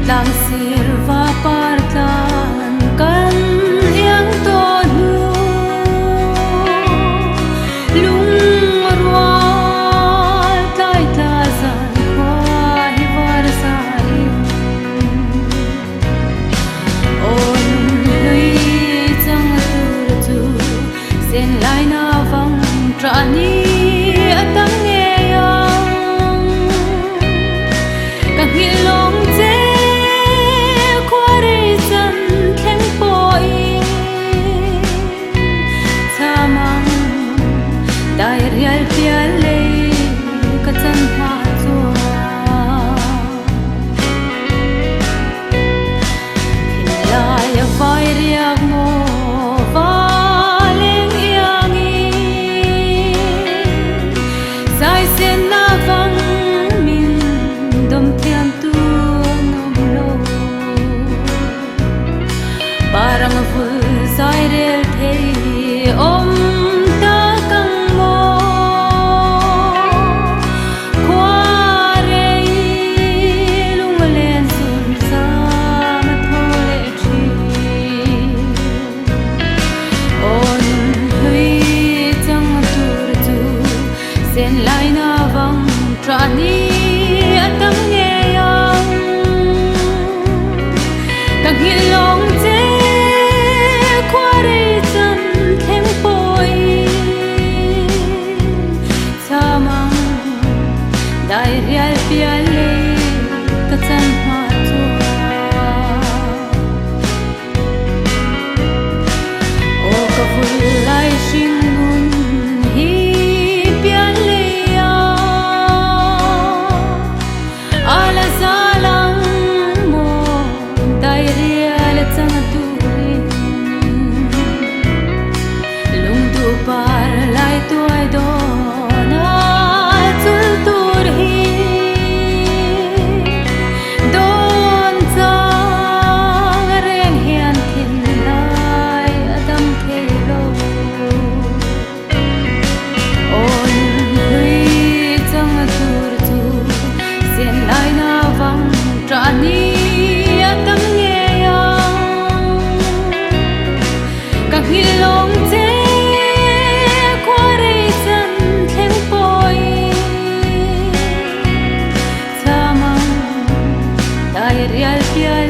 lang sirva partan kan yang tonu lung rual tai tazan kwa hivar sai on lui chang tur tu sen lai na vang trani atang nge yang kan hilong dai rial pial le ka chan ha chua hin lai a vai riak mo va leng yang i sai sen na vang min dom thiam tu nom lo parang vul sai rel thei om sen lai na vang trani atang nge yang kang hilong che kwari chan theng poi chamang dai rial pial le ka chan ha chua o ka vul lai shin par lai tuai do na chul tur hi don chang ren hian thin lai adam the lo on hui chang tur chu sen lai na vang trani atam nge yang ka hilong che real